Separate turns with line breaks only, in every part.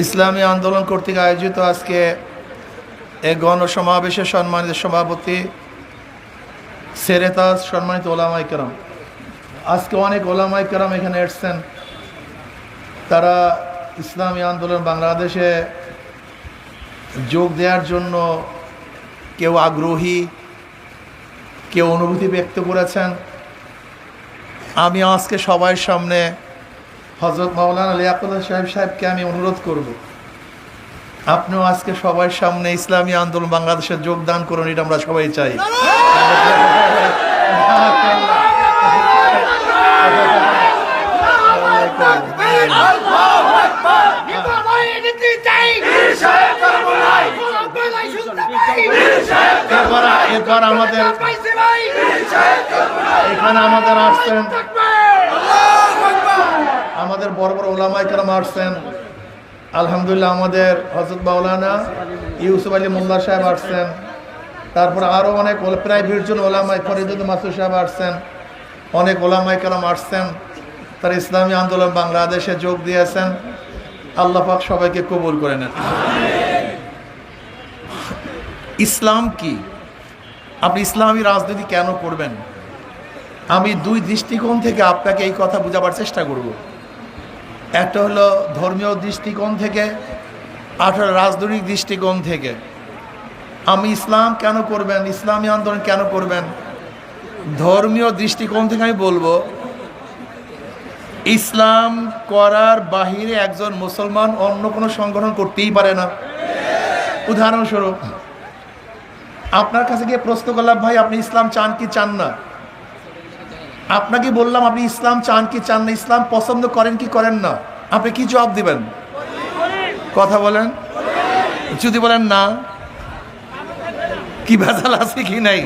ইসলামী আন্দোলন কর্তৃক আয়োজিত আজকে এক গণসমাবেশের সম্মানিত সভাপতি সেরেতাজ, সম্মানিত ওলামাই কেরাম, আজকে অনেক ওলামাই কেরাম এখানে এসছেন। তারা ইসলামী আন্দোলন বাংলাদেশে যোগ দেওয়ার জন্য কেউ আগ্রহী, কেউ অনুভূতি ব্যক্ত করেছেন। আমি আজকে সবার সামনে হযরত মাওলানা লিয়াকত সাহেবকে আমি অনুরোধ করব, আপনিও আজকে সবার সামনে ইসলামী আন্দোলন বাংলাদেশে যোগদান করুন। এটা আমরা সবাই চাই। এরপর আমাদের এখানে আমাদের আসছেন, আমাদের বড় বড় ওলামায়ে কেরাম আসছেন। আলহামদুলিল্লাহ, আমাদের হযরত মাওলানা ইউসুফ আলী মোল্লা সাহেব আসছেন। তারপর আরও অনেক প্রায় 20 জন ওলামায়ে, ফরিদুল মাসুদ সাহেব আসছেন। অনেক ওলামায়ে কেরাম আসছেন। তারা ইসলামী আন্দোলন বাংলাদেশে যোগ দিয়েছেন। আল্লাহ পাক সবাইকে কবুল করে নেন। ইসলাম কি? আপনি ইসলামী রাজনীতি কেন করবেন? আমি দুই দৃষ্টিকোণ থেকে আপনাকে এই কথা বোঝাবার চেষ্টা করব। একটা হলো ধর্মীয় দৃষ্টিকোণ থেকে, আর রাজনৈতিক দৃষ্টিকোণ থেকে। আমি ইসলাম কেন করবেন, ইসলামী আন্দোলন কেন করবেন? ধর্মীয় দৃষ্টিকোণ থেকে আমি বলবো, ইসলাম করার বাহিরে একজন মুসলমান অন্য কোনো সংগঠন করতেই পারে না। উদাহরণস্বরূপ, আপনার কাছে গিয়ে প্রশ্ন করলাম, ভাই আপনি ইসলাম চান কি চান না? আপনাকে বললাম আপনি ইসলাম চান কি চান না, ইসলাম পছন্দ করেন কি করেন না, আপনি কি জবাব দিবেন? কথা বলেন। যদি বলেন না, কি ভেজাল আছে কি নাই?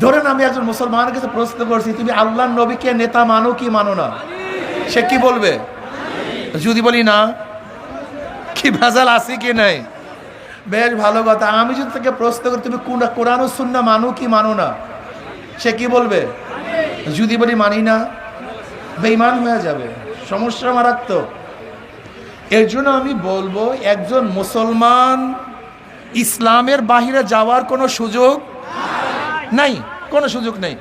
ধরেন আমি একজন মুসলমানের কাছে প্রশ্ন করছি, তুমি আল্লাহর নবীকে নেতা মানো কি মানো না? সে কি বলবে? যদি বলি না, কি ভেজাল আছে কি নাই? বেশ ভালো কথা। আমি যদি তাকে প্রশ্ন করি, তুমি কোরআন ও সুন্নাহ মানো কি মানো না? সে কি বলবে? যদি বলি মানি না, বেঈমান হয়ে যাবে, সমস্যা মারাত্মক। এর জন্য আমি বলবো, একজন মুসলমান ইসলামের বাহিরে যাওয়ার কোনো সুযোগ নাই, কোনো সুযোগ নেই।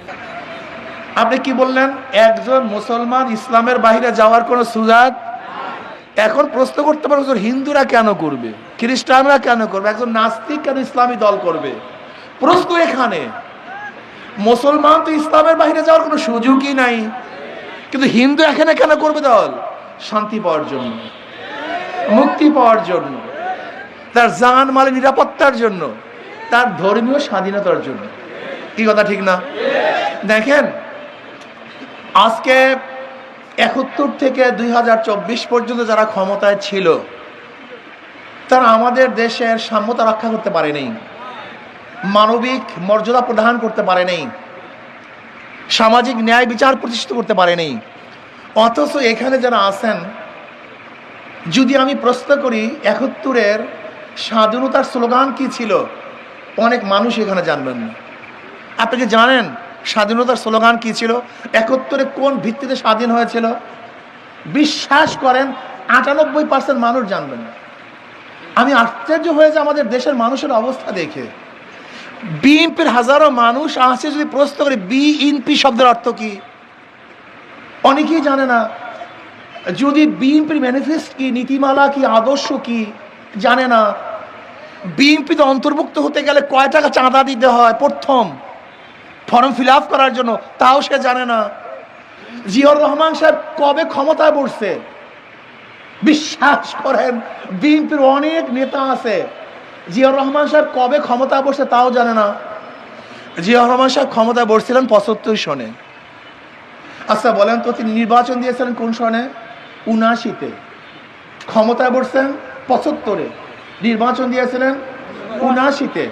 আপনি কি বললেন? একজন মুসলমান ইসলামের বাহিরে যাওয়ার কোনো সুযোগ। এখন প্রশ্ন করতে পারো, হিন্দুরা কেন করবে, খ্রিস্টানরা কেন করবে, একজন নাস্তিক কেন ইসলামী দল করবে? প্রশ্ন এখানে। মুসলমান তো ইসলামের বাইরে যাওয়ার কোনো সুযোগই নাই, কিন্তু হিন্দু এখানে কেন করবে দল? শান্তি পাওয়ার জন্য, মুক্তি পাওয়ার জন্য, তার জান মালের নিরাপত্তার জন্য, তার ধর্মীয় স্বাধীনতার জন্য। কি কথা ঠিক না? দেখেন, আজকে 71 থেকে 2024 পর্যন্ত যারা ক্ষমতায় ছিল, তারা আমাদের দেশের সাম্যতা রক্ষা করতে পারেনি, মানবিক মর্যাদা প্রদান করতে পারেনি, সামাজিক ন্যায় বিচার প্রতিষ্ঠিত করতে পারেনি। অথচ এখানে যারা আছেন, যদি আমি প্রশ্ন করি 71-এর স্বাধীনতার স্লোগান কি ছিল, অনেক মানুষ এখানে জানবেন না। আপনি কি জানেন স্বাধীনতার স্লোগান কি ছিল? 71-এ কোন ভিত্তিতে স্বাধীন হয়েছিল? বিশ্বাস করেন 98% মানুষ জানবেন না। আমি আশ্চর্য হয়েছে আমাদের দেশের মানুষের অবস্থা দেখে। বিএনপির হাজারো মানুষ আছে, যদি প্রশ্ন করি বিএনপি শব্দের অর্থ কি, অনেকেই জানে না। যদি বিএনপির ম্যানিফেস্টো কি, নীতিমালা কি, আদর্শ কি, জানে না। বিএনপিতে অন্তর্ভুক্ত হতে গেলে কয় টাকা চাঁদা দিতে হয় প্রথম ফর্ম ফিল আপ করার জন্য, তাও সে জানে না। জিয়াউর রহমান সাহেব কবে ক্ষমতায় বসছে? বিশ্বাস করেন, বিএনপির অনেক নেতা আছে, জিয়াউর রহমান সাহেব কবে ক্ষমতায় বসছে তাও জানে না। জিয়াউর রহমান সাহেব ক্ষমতায় বসছিলেন 75 সনে। আচ্ছা বলেন তো, তিনি নির্বাচন দিয়েছিলেন কোন সনে? 79-তে। ক্ষমতায় বসছেন 75-এ, নির্বাচন দিয়েছিলেন 79-তে।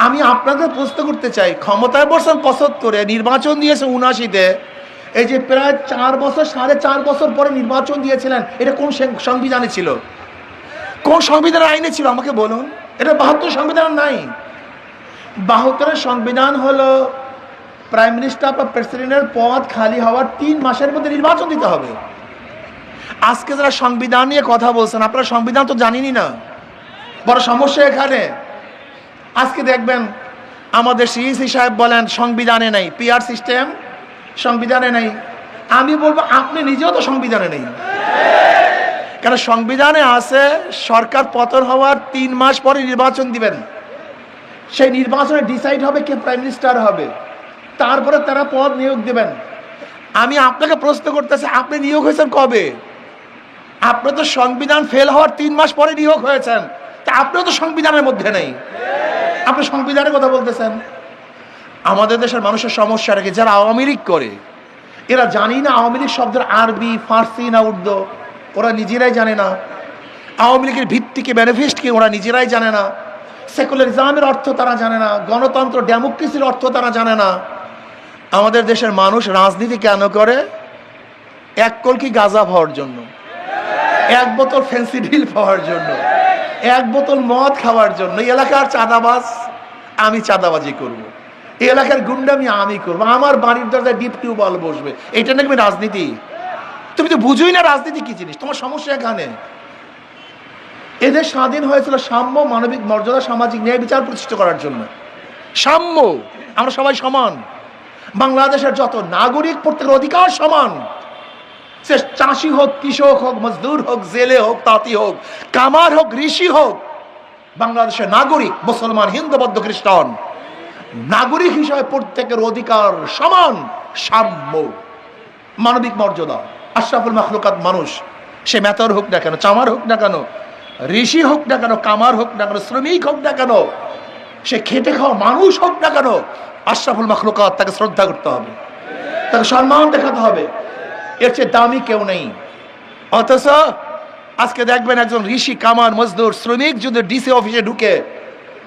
আমি আপনাদের প্রশ্ন করতে চাই, ক্ষমতায় বসছেন 75-এ, নির্বাচন দিয়েছেন 79-তে, এই যে প্রায় 4 বছর, 4.5 বছর পরে নির্বাচন দিয়েছিলেন, এটা কোন সংবিধানে ছিল? কোন সংবিধানের আইনে ছিল আমাকে বলুন? এটা 72 সংবিধান নাই। 72-এর সংবিধান হলো প্রাইম মিনিস্টার বা প্রেসিডেন্টের পদ খালি হওয়ার 3 মাসের মধ্যে নির্বাচন দিতে হবে। আজকে যারা সংবিধান নিয়ে কথা বলছেন, আপনারা সংবিধান তো জানেনই না। বড় সমস্যা এখানে। আজকে দেখবেন আমাদের সিইসি সাহেব বলেন সংবিধানে নেই, পিআর সিস্টেম সংবিধানে নেই। আমি বলবো আপনি নিজেও তো সংবিধানে নেই। কেন সংবিধানে আছে সরকার পতন হওয়ার 3 মাস পরে নির্বাচন দিবেন, সেই নির্বাচনে ডিসাইড হবে কে প্রাইম মিনিস্টার হবে, তারপরে তারা পদ নিয়োগ দেবেন। আমি আপনাকে প্রশ্ন করতেছি, আপনি নিয়োগ হয়েছেন কবে? আপনি তো সংবিধান ফেল হওয়ার 3 মাস পরে নিয়োগ হয়েছেন, তা আপনিও তো সংবিধানের মধ্যে নেই, আপনি সংবিধানের কথা বলতেছেন। আমাদের দেশের মানুষের সমস্যা রেখে যারা আওয়ামী লীগ করে, এরা জানি না আওয়ামী লীগ শব্দের আরবি, ফার্সি না উর্দু, ওরা নিজেরাই জানে না। আওয়ামী লীগের ভিত্তিকে, ম্যানিফেস্টকে ওরা নিজেরাই জানে না। সেকুলারিজমের অর্থ তারা জানে না, গণতন্ত্র ডেমোক্রেসির অর্থ তারা জানে না। আমাদের দেশের মানুষ রাজনীতি কেন করে? 1 কলকি গাঁজা পাওয়ার জন্য, 1 বোতল ফেন্সিডিল পাওয়ার জন্য, 1 বোতল মদ খাওয়ার জন্য। এই এলাকার চাঁদাবাজ আমি চাঁদাবাজি করব, এই এলাকার গুন্ডামি আমি করবো, আমার বাড়ির দরজায় ডিপ টিউবওয়েল বসবে। এইটা নাকি রাজনীতি? তুমি তো বুঝোই না রাজনীতি কি জিনিস। তোমার সমস্যা এখানে। এদের স্বাধীন হয়েছিল সাম্য, মানবিক মর্যাদা, সামাজিক ন্যায় বিচার প্রতিষ্ঠা করার জন্য। সাম্য, আমরা সবাই সমান। বাংলাদেশের যত নাগরিক প্রত্যেকের অধিকার সমান। সে চাষি হোক, কৃষক হোক, মজদুর হোক, জেলে হোক, তাঁতি হোক, কামার হোক, ঋষি হোক, বাংলাদেশের নাগরিক, মুসলমান, হিন্দু, বৌদ্ধ, খ্রিস্টান, নাগরিক হিসাবে প্রত্যেকের অধিকার সমান। সাম্য, মানবিক মর্যাদা। আশরাফুল মাখলুকাত মানুষ, সে মেতর হোক না কেন, চামার হোক না কেন, ঋষি হোক না কেন, কামার হোক না কেন, শ্রমিক হোক না কেন, সে খেটে খাওয়া মানুষ হোক না কেন, আশরাফুল মাখলুকাত, তাকে শ্রদ্ধা করতে হবে, তাকে সম্মান দেখাতে হবে। এর চেয়ে দামি কেউ নেই। অথচ আজকে দেখবেন একজন ঋষি, কামার, মজদুর, শ্রমিক যদি ডিসি অফিসে ঢুকে,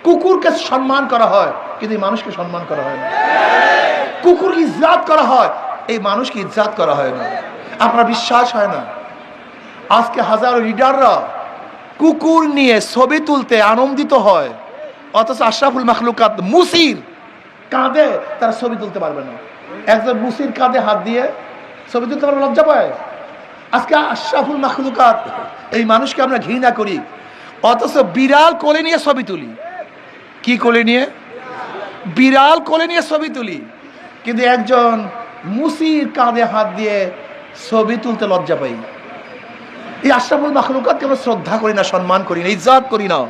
কুকুরকে সম্মান করা হয়, কিন্তু এই মানুষকে সম্মান করা হয় না। কুকুরকে ইজ্জত করা হয়, এই মানুষকে ইজ্জত করা হয় না। আপনার বিশ্বাস হয় না? আজকে হাজারো লিডাররা কুকুর নিয়ে ছবি তুলতে আনন্দিত হয়, অথচ আশরাফুল মাখলুকাত মুসির কাঁধে তারা ছবি তুলতে পারবে না। একজন মুসির কাঁধে হাত দিয়ে ছবি তুলতে পারবে, লজ্জা পায়। আজকে আশরাফুল মাখলুকাত, এই মানুষকে আমরা ঘৃণা করি, অথচ বিড়াল কোলে নিয়ে ছবি তুলি। কি কোলে নিয়ে? বিড়াল কোলে নিয়ে ছবি তুলি, কিন্তু একজন মুসির কাঁধে হাত দিয়ে ছবি তুলতে লজ্জা পাই। এই আশরাফুল মাখলুকাতকে আমরা শ্রদ্ধা করি না, সম্মান করি না, ইজ্জত করি না।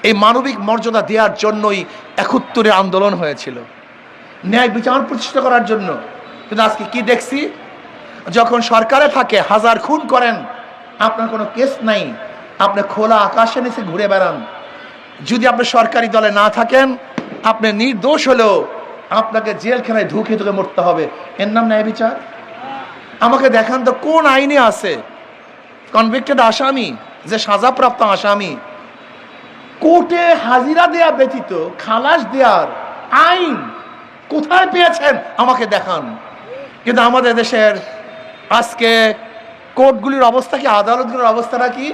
এই মানবিক মর্যাদা দেওয়ার জন্যই ৭১ আন্দোলন হয়েছিল, ন্যায় বিচার প্রতিষ্ঠা করার জন্য। কিন্তু আজকে কি দেখছি? যখন সরকারে থাকে, 1000 খুন করেন, আপনার কোনো কেস নাই, আপনি খোলা আকাশের নিচে ঘুরে বেড়ান। যদি আপনি সরকারি দলে না থাকেন, আপনি নির্দোষ হলেও আপনাকে জেলখানায় ঢুকে ঢুকে মরতে হবে। এর নাম ন্যায় বিচার? আমাকে দেখান তো কোন আইনে আছে কনভিক্টেড আসামি, যে সাজাপ্রাপ্ত আসামি, কোর্টে হাজিরা দেয়া ব্যতীত খালাস দেওয়ার আইন কোথায় পেয়েছেন? আমাকে দেখান। কিন্তু আমাদের দেশের আজকে কোর্টগুলির অবস্থা কি, আদালতগুলির অবস্থাটা কি?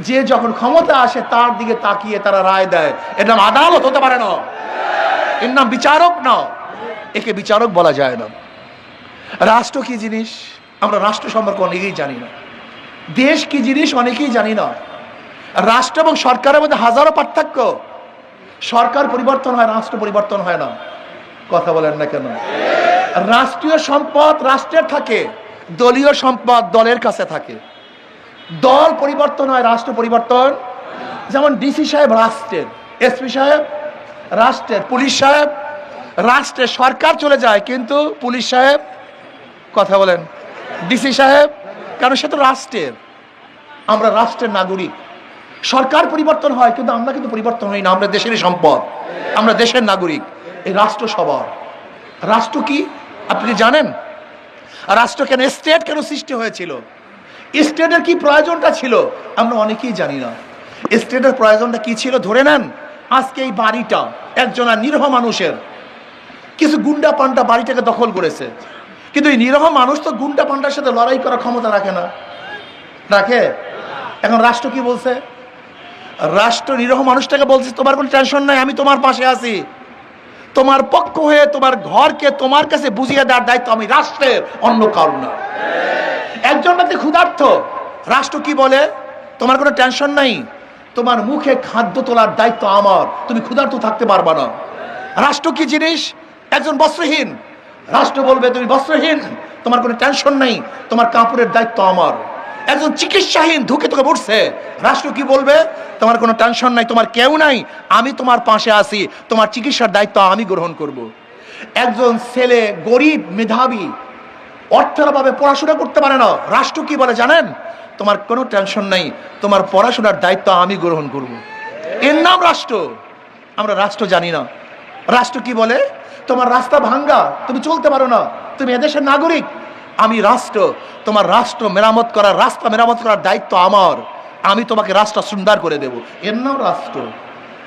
যে যখন ক্ষমতা আসে তার দিকে তাকিয়ে তারা রায় দেয়। এর নাম আদালত হতে পারে না, এর নাম বিচারক না, একে বিচারক বলা যায় না। রাষ্ট্র কি জিনিস আমরা রাষ্ট্র সম্পর্কে অনেকেই জানি না। দেশ কি জিনিস অনেকেই জানি না। রাষ্ট্র এবং সরকারের মধ্যে হাজারো পার্থক্য। সরকার পরিবর্তন হয়, রাষ্ট্র পরিবর্তন হয় না। কথা বলেন না কেন? রাষ্ট্রীয় সম্পদ রাষ্ট্রের থাকে, দলীয় সম্পদ দলের কাছে থাকে। দল পরিবর্তন হয়, রাষ্ট্র পরিবর্তন। যেমন ডিসি সাহেব রাষ্ট্রের, এসপি সাহেব রাষ্ট্রের, পুলিশ সাহেব রাষ্ট্রের। সরকার চলে যায় কিন্তু পুলিশ সাহেব, কথা বলেন, ডিসি সাহেব, কারণ সে তো রাষ্ট্রের। আমরা রাষ্ট্রের নাগরিক। সরকার পরিবর্তন হয় কিন্তু আমরা কিন্তু পরিবর্তন হই না, আমরা দেশেরই সম্পদ, আমরা দেশের নাগরিক। এই রাষ্ট্র সবার। রাষ্ট্র কি আপনি জানেন? রাষ্ট্র কেন, স্টেট কেন সৃষ্টি হয়েছিল? স্টেটের কি প্রয়োজনটা ছিল আমরা অনেকেই জানি না। স্টেটের প্রয়োজনটা কি ছিল? ধরে নেন আজকে এই বাড়িটা একজন নিরীহ মানুষের, কিছু গুন্ডা পান্ডা বাড়িটাকে দখল করেছে, কিন্তু এই নিরীহ মানুষ তো গুন্ডা পান্ডার সাথে লড়াই করার ক্ষমতা রাখে না, রাখে? এখন রাষ্ট্র কি বলছে? রাষ্ট্র নিরীহ মানুষটাকে বলছে তোমার কোনো টেনশন নাই, আমি তোমার পাশে আছি, তোমার পক্ষ হয়ে তোমার ঘরকে তোমার কাছে বুঝিয়ে দেওয়ার দায়িত্ব আমি রাষ্ট্রের, অন্য কারণ না। একজন ব্যক্তি ক্ষুধার্ত, রাষ্ট্র কি বলে? তোমার কোনো টেনশন নাই, তোমার মুখে খাদ্য তোলার দায়িত্ব আমার, তুমি ক্ষুধার্ত থাকতে পারবা না। রাষ্ট্র কি জিনিস? একজন বস্ত্রহীন, রাষ্ট্র বলবে তুমি বস্ত্রহীন, তোমার কোনো টেনশন নাই, তোমার কাপড়ের দায়িত্ব আমার। একজন চিকিৎসাহীন ধুকে তোকে পড়ছে, রাষ্ট্র কি বলবে? তোমার কোনো টেনশন নাই, তোমার কেউ নাই, আমি তোমার পাশে আছি, তোমার চিকিৎসার দায়িত্ব আমি গ্রহণ করব। একজন ছেলে গরিব মেধাবী, অর্থের অভাবে পড়াশোনা করতে পারে না, রাষ্ট্র কি বলে জানেন? তোমার কোনো টেনশন নাই, তোমার পড়াশোনার দায়িত্ব আমি গ্রহণ করব। এর নাম রাষ্ট্র। আমরা রাষ্ট্র জানি না। রাষ্ট্র কি বলে? তোমার রাস্তা ভাঙ্গা, তুমি চলতে পারো না, তুমি এদেশের নাগরিক, আমি রাষ্ট্র, তোমার রাষ্ট্র মেরামত করার, রাস্তা মেরামত করার দায়িত্ব আমার, আমি তোমাকে রাস্তা সুন্দর করে দেব। এর নাম রাষ্ট্র।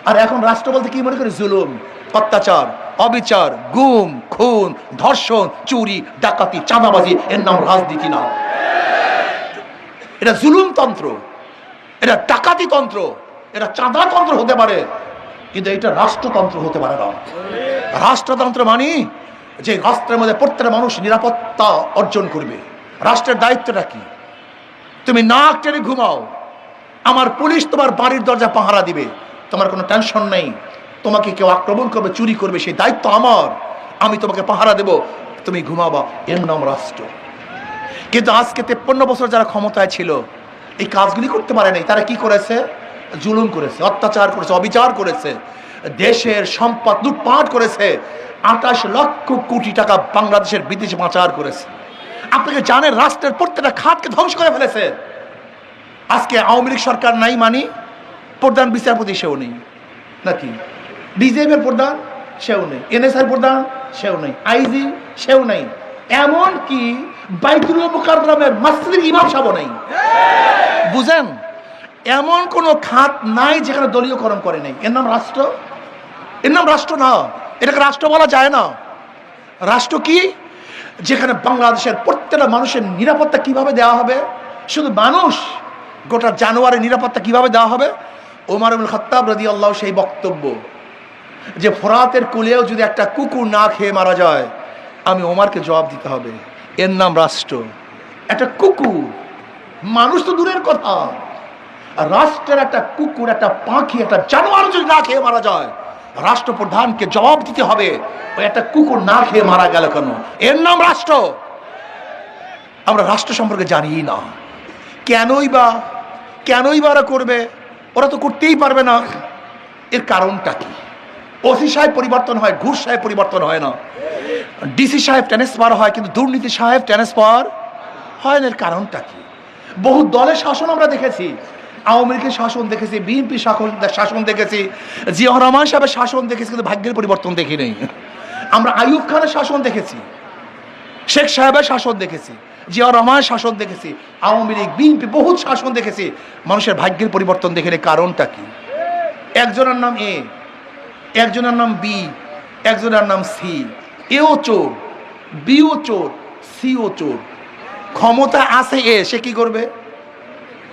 আর এখন রাষ্ট্র বলতে কি মনে করি? জুলুম, অত্যাচার, অবিচার, গুম, খুন, ধর্ষণ, চুরি, ডাকাতি, চাঁদাবাজি, এর নাম রাজনীতি না। এটা জুলুমতন্ত্র, এটা ডাকাতিতন্ত্র, এটা চাঁদাতন্ত্র হতে পারে, কিন্তু এটা রাষ্ট্রতন্ত্র হতে পারে না। রাষ্ট্রতন্ত্র মানে যে রাষ্ট্রের মধ্যে প্রত্যেকটা মানুষ নিরাপত্তা অর্জন করবে। রাষ্ট্রের দায়িত্বটা কি? তুমি নাক টেনে ঘুমাও, আমার পুলিশ তোমার বাড়ির দরজা পাহারা দিবে, তোমার কোনো টেনশন নেই। তোমাকে কেউ আক্রমণ করবে, চুরি করবে, সেই দায়িত্ব আমার, আমি তোমাকে পাহারা দেব, তুমি ঘুমাবা, এর নাম রাষ্ট্র। কিন্তু আজকে 53 বছর যারা ক্ষমতায় ছিল এই কাজগুলি করতে পারে নাই। তারা কি করেছে? জুলুম করেছে, অত্যাচার করেছে, অবিচার করেছে, দেশের সম্পদ লুটপাট করেছে, 28 লক্ষ কোটি টাকা বাংলাদেশের বিদেশে পাচার করেছে। আপনাকে জানেন রাষ্ট্রের প্রত্যেকটা খাতকে ধ্বংস করে ফেলেছে। আজকে আওয়ামী লীগ সরকার নাই মানে প্রধান বিচারপতি সেও নেই, নাকি ডিজিএমের প্রধান সেও নেই, এনএসআই প্রধান সেও নেই, আইজি সেও নেই, এমন কি বাইতুল মুকাররমের মসজিদের ইমাম সাহেব নেই। বুঝেন, এমন কোন খাত নাই যেখানে দলীয়করণ করে নেই। এর নাম রাষ্ট্র? এর নাম রাষ্ট্র না, এটাকে রাষ্ট্র বলা যায় না। রাষ্ট্র কি? যেখানে বাংলাদেশের প্রত্যেকটা মানুষের নিরাপত্তা কিভাবে দেওয়া হবে, শুধু মানুষ, গোটা জানোয়ারের নিরাপত্তা কিভাবে দেওয়া হবে। ওমর ইবনে খাত্তাব রাদিয়াল্লাহু সেই বক্তব্য যে ফোরাতের কুলেও যদি একটা কুকুর না খেয়ে মারা যায়, আমি ওমরকে জবাব দিতে হবে। এর নাম রাষ্ট্র। একটা কুকুর, মানুষ তো দূরের কথা, রাষ্ট্রের একটা কুকুর, একটা পাখি, একটা জানোয়ার যদি না খেয়ে মারা যায়, রাষ্ট্রপ্রধানকে জবাব দিতে হবে ওই একটা কুকুর না খেয়ে মারা গেল কেন। এর নাম রাষ্ট্র। আমরা রাষ্ট্র সম্পর্কে জানি না। কেনই বা ওরা করবে? ওরা তো করতেই পারবে না। এর কারণটা কি? ওসি সাহেব পরিবর্তন হয়, ঘুষ সাহেব পরিবর্তন হয় না। ডিসি সাহেব ট্রান্সফার হয়, কিন্তু দুর্নীতি সাহেব ট্রান্সফার হয় না। এর কারণটা কি? বহু দলের শাসন আমরা দেখেছি, আওয়ামী লীগের শাসন দেখেছি, বিএনপি শাসন দেখেছি, জিয়াউর রহমান সাহেবের শাসন দেখেছি, কিন্তু ভাগ্যের পরিবর্তন দেখি নেই। আমরা আইয়ুব খানের শাসন দেখেছি, শেখ সাহেবের শাসন দেখেছি, জিয়াউর রহমানের শাসন দেখেছি, আওয়ামী লীগ, বিএনপি বহু শাসন দেখেছি, মানুষের ভাগ্যের পরিবর্তন দেখে নেই। কারণটা কি? একজনের নাম এ, একজনের নাম বি, একজনের নাম সি। এও চোর, বিও চোর, সিও চোর। ক্ষমতা আছে এ, সে কি করবে?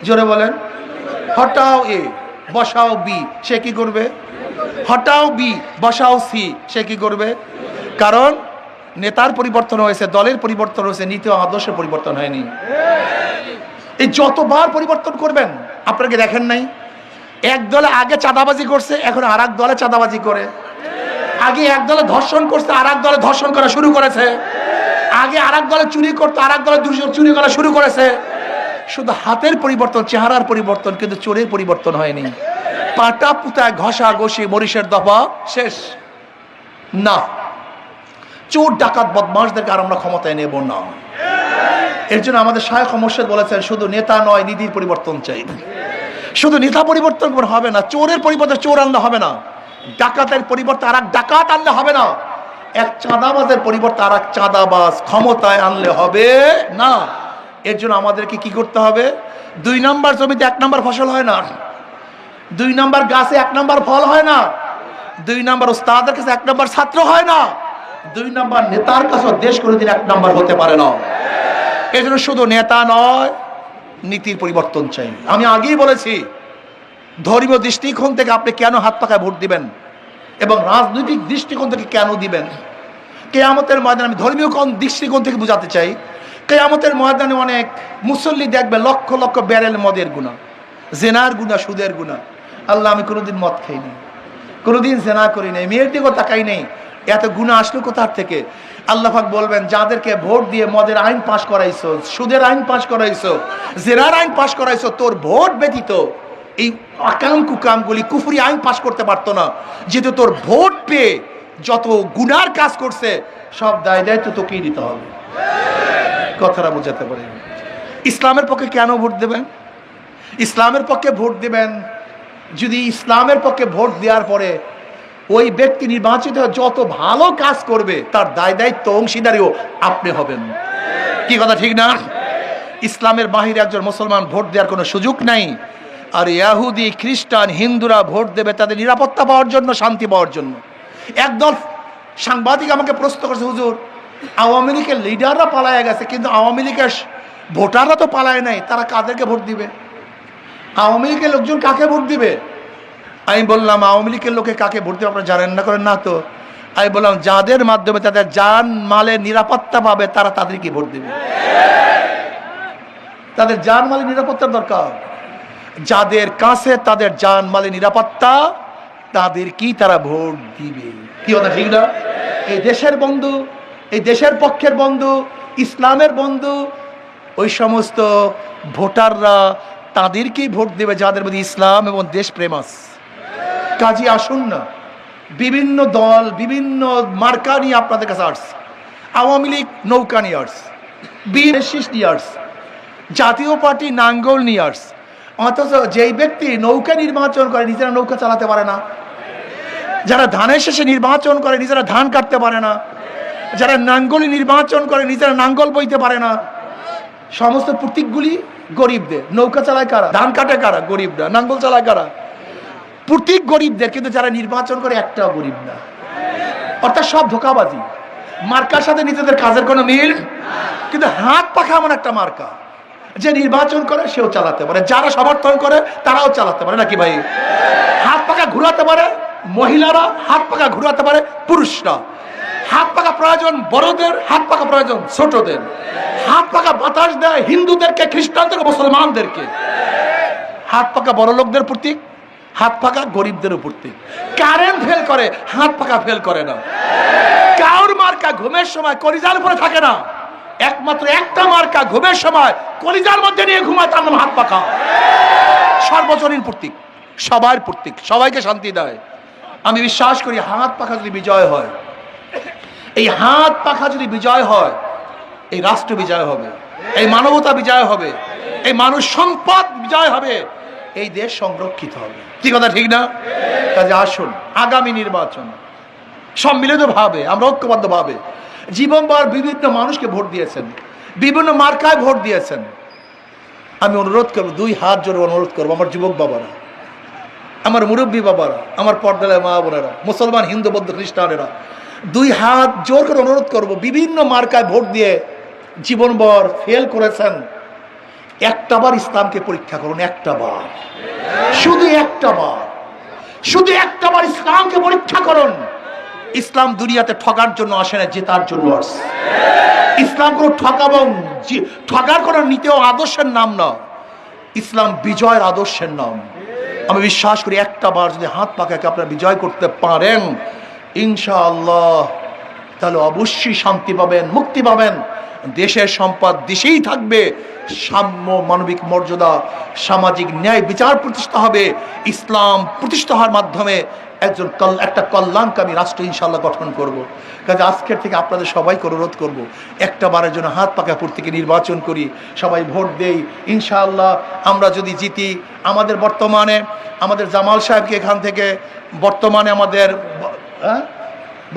জোরে বলেন। হটাও এ, বসাও বি, সে কি করবে? হটাও বি, বসাও সি, সে কি করবে? কারণ নেতার পরিবর্তন হয়েছে, দলের পরিবর্তন হয়েছে, নীতি ও আদর্শের পরিবর্তন হয়নি। এই যতবার পরিবর্তন করবেন, আপনারা কি দেখেন নাই? এক দলে আগে চাঁদাবাজি করছে, এখন আর এক দলে চাঁদাবাজি করে। আগে এক দলে ধর্ষণ করছে, আর এক দলে ধর্ষণ করা শুরু করেছে। আগে আর এক দলে চুরি করতো, আর এক দলে চুরি করা শুরু করেছে। শুধু হাতের পরিবর্তন, চেহারার পরিবর্তন, কিন্তু চোরের পরিবর্তন হয়নি। পাটা পুতায় ঘষা ঘষি, মরিচের দফা শেষ না। চোর ডাকাত বদমাশদেরকে আর আমরা ক্ষমতায় নেব না। এর জন্য আমাদের শায়খ মুর্শিদ বলেছেন, শুধু নেতা নয়, নীতির পরিবর্তন চাই। শুধু নেতা পরিবর্তন হবে না, চোরের পরিবর্তে চোর আনলে হবে না, ডাকাতের পরিবর্তে আর এক ডাকাত আনলে হবে না, এক চাঁদাবাজের পরিবর্তে আর এক চাঁদাবাজ ক্ষমতায় আনলে হবে না। এর জন্য আমাদেরকে কি করতে হবে? 2 নাম্বার জমিতে 1 নাম্বার ফসল হয় না, 2 নাম্বার গাছে 1 নাম্বার ফল হয় না, 2 নাম্বার ওস্তাদের কাছে 1 নাম্বার ছাত্র হয় না, 2 নাম্বার নেতার কাছে দেশ কোনোদিন 1 নাম্বার হতে পারে না। এই জন্য শুধু নেতা নয়, নীতির পরিবর্তন চাই। আমি আগেই বলেছি, ধর্মীয় দৃষ্টিকোণ থেকে আপনি কেন হাত পাকায় ভোট দিবেন এবং রাজনৈতিক দৃষ্টিকোণ থেকে কেন দিবেন, কিয়ামতের ময়দানে আমি ধর্মীয় দৃষ্টিকোণ থেকে বোঝাতে চাই। কিয়ামতের ময়দানে অনেক মুসল্লি দেখবে লক্ষ লক্ষ ব্যারেল মদের গুনাহ, জেনার গুনাহ, সুদের গুনাহ। আল্লাহ আমি কোনোদিন মদ খাইনি, কোনোদিন জেনা করি নাই, মেয়ের দিকেও তাকাই নেই, এত গুনাহ আসলো কোথার থেকে? আল্লাহ পাক বলবেন, যাদেরকে ভোট দিয়ে মদের আইন পাশ করাইছো, সুদের আইন পাশ করাইছো, জেনার আইন পাশ করাইছো, তোর ভোট ব্যতীত এই আকাম কুকামগুলি কুফরি আইন পাশ করতে পারতো না। যেহেতু তোর ভোট পেয়ে যত গুনার কাজ করছে সব দায় দায়িত্ব তোকেই দিতে হবে। কথাটা বোঝাতে পারি। ইসলামের পক্ষে কেন ভোট দেবেন? ইসলামের পক্ষে ভোট দেবেন যদি ইসলামের পক্ষে ভোট দেওয়ার পরে ওই ব্যক্তি নির্বাচিত হয়ে যত ভালো কাজ করবে তার দায় দায়িত্ব অংশীদারিও আপনি হবেন। কি কথা ঠিক না? ইসলামের বাহিরে একজন মুসলমান ভোট দেওয়ার কোনো সুযোগ নাই। আর ইহুদি, খ্রিস্টান, হিন্দুরা ভোট দেবে তাদের নিরাপত্তা পাওয়ার জন্য, শান্তি পাওয়ার জন্য। একদল সাংবাদিক আমাকে প্রশ্ন করেছে, হুজুর আওয়ামী লীগের লিডাররা পালায় গেছে, কিন্তু আওয়ামী লীগের ভোটাররা তো পালায় নাই, তারা কাদেরকে ভোট দিবে? আওয়ামী লীগের লোকজন কাকে ভোট দিবে? আমি বললাম, আওয়ামী লীগের লোকে কাকে ভোট দিবে আপনারা জানেন না? করেন না তো? আমি বললাম, যাদের মাধ্যমে তাদের জান মালের নিরাপত্তা পাবে তারা তাদেরকে ভোট দিবে। তাদের জান মালের নিরাপত্তার দরকার। যাদের কাছে তাদের জান মালের নিরাপত্তা, তাদেরকেই তারা ভোট দিবে। কি কথা ঠিক না? এই দেশের বন্ধু, এই দেশের পক্ষের বন্ধু, ইসলামের বন্ধু, ওই সমস্ত ভোটাররা তাদেরকেই ভোট দেবে যাদের মধ্যে ইসলাম এবং দেশপ্রেম আছে। কাজী আসুন না, বিভিন্ন দল বিভিন্ন মার্কা নিয়ে আপনাদের কাছে আসছে। আওয়ামী লীগ নৌকা নিয়ে আসছে, বিএনপি নিয়ে আসছে, জাতীয় পার্টি নাঙ্গল নিয়ে আসছে। অথচ যেই ব্যক্তি নৌকা নির্বাচন করে নিজেরা নৌকা চালাতে পারে না, যারা ধানের শেষে নির্বাচন করে নিজেরা ধান কাটতে পারে না, যারা নাঙ্গলি নির্বাচন করে নিজেরা নাঙ্গল বইতে পারে না, সমস্ত প্রতীকগুলি গরিবদের। নৌকা চালায় কারা? ধান কাটে কারা? গরিবরা। নাঙ্গল চালায় কারা? প্রতীক গরিবদের, কিন্তু যারা নির্বাচন করে একটাও গরিব না। অর্থাৎ সব ধোঁকাবাজি, মার্কার সাথে নিজেদের কাজের কোনো মিল। কিন্তু হাত পাখা এমন একটা মার্কা, যে নির্বাচন করে সেও চালাতে পারে, যারা সমর্থন করে তারাও চালাতে পারে, নাকি ভাই? হাত পাখা ঘুরাতে পারে মহিলারা, হাত পাখা ঘুরাতে পারে পুরুষরা। হাত পাখা প্রয়োজন বড়দের, হাত পাখা প্রয়োজন ছোটদের। হাত পাখা বাতাস দেয় হিন্দুদেরকে, খ্রিস্টানদেরকে, মুসলমানদেরকে। হাত পাখা বড় লোকদের প্রতীক, হাত পাখা গরিবদের প্রতীক। কারেন্ট ফেল করে, হাত পাখা ফেল করে না। কাউর মার্কা ঘুমের সময় কলিজার উপরে থাকে না, একমাত্র একটা মার্কা ঘুমের সময় কলিজার মধ্যে নিয়ে ঘুমায়, তার নাম হাত পাখা। সর্বজনীন প্রতীক, সবার প্রতীক, সবাইকে শান্তি দেয়। আমি বিশ্বাস করি হাত পাখা যদি বিজয় হয়, এই হাত পাখা যদি বিজয় হয়, এই রাষ্ট্র বিজয় হবে, এই মানবতা বিজয় হবে, এই মানুষ সম্পদ বিজয় হবে, এই দেশ সংরক্ষিত হবে। কি কথা ঠিক না? কাজে আসুন, আগামী নির্বাচন সম্মিলিতভাবে, আমরা ঐক্যবদ্ধভাবে, জীবনভর বিভিন্ন মানুষকে ভোট দিয়েছেন, বিভিন্ন মার্কায় ভোট দিয়েছেন। আমি অনুরোধ করবো, দুই হাত জোরে অনুরোধ করবো, আমার যুবক বাবারা, আমার মুরব্বী বাবারা, আমার পর্দায় মা বোনেরা, মুসলমান, হিন্দু, বৌদ্ধ, খ্রিস্টানেরা, দুই হাত জোর করে অনুরোধ করবো, বিভিন্ন মার্কায় ভোট দিয়ে জীবনভর ফেল করেছেন, একটাবার ইসলামকে পরীক্ষা করুন। একটাবার, শুধু একটাবার, শুধু একটাবার ইসলামকে পরীক্ষা করুন। ইসলাম দুনিয়াতে ঠকার জন্য আসে না, জেতার জন্য আসে। ইসলাম কোনো ঠকার কোনো নীতি ও আদর্শের নাম না, ইসলাম বিজয়ের আদর্শের নাম। আমি বিশ্বাস করি একটাবার যদি হাত পাখাকে আপনারা বিজয় করতে পারেন, ইনশাআল্লাহ, তাহলে অবশ্যই শান্তি পাবেন, মুক্তি পাবেন। দেশের সম্পদ দেশেই থাকবে, সাম্য, মানবিক মর্যাদা, সামাজিক ন্যায় বিচার প্রতিষ্ঠা হবে। ইসলাম প্রতিষ্ঠা হওয়ার মাধ্যমে একটা কল্যাণকামী রাষ্ট্র ইনশাআল্লাহ গঠন করব। কাজে আজকের থেকে আপনাদের সবাইকে অনুরোধ করব, একটা বারের জন্য হাত পাকা প্রতীকে নির্বাচন করি, সবাই ভোট দেই। ইনশাআল্লাহ আমরা যদি জিতি, আমাদের বর্তমানে আমাদের জামাল সাহেবকে এখান থেকে বর্তমানে আমাদের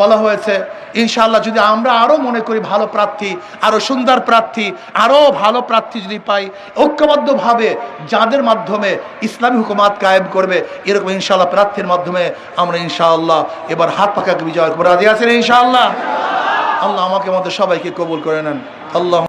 বলা হয়েছে, ইনশাআল্লাহ যদি আমরা আরও মনে করি ভালো প্রার্থী, আরও সুন্দর প্রার্থী, আরও ভালো প্রার্থী যদি পাই, ঐক্যবদ্ধভাবে যাদের মাধ্যমে ইসলামী হুকুমাত কায়েম করবে, এরকম ইনশাআল্লাহ প্রার্থীর মাধ্যমে আমরা ইনশাআল্লাহ এবার হাত পাকাকে বিজয় করবো। রাজি আছেন ইনশাআল্লাহ? আল্লাহ আমাকে আমাদের সবাইকে কবুল করে নেন। আল্লাহ।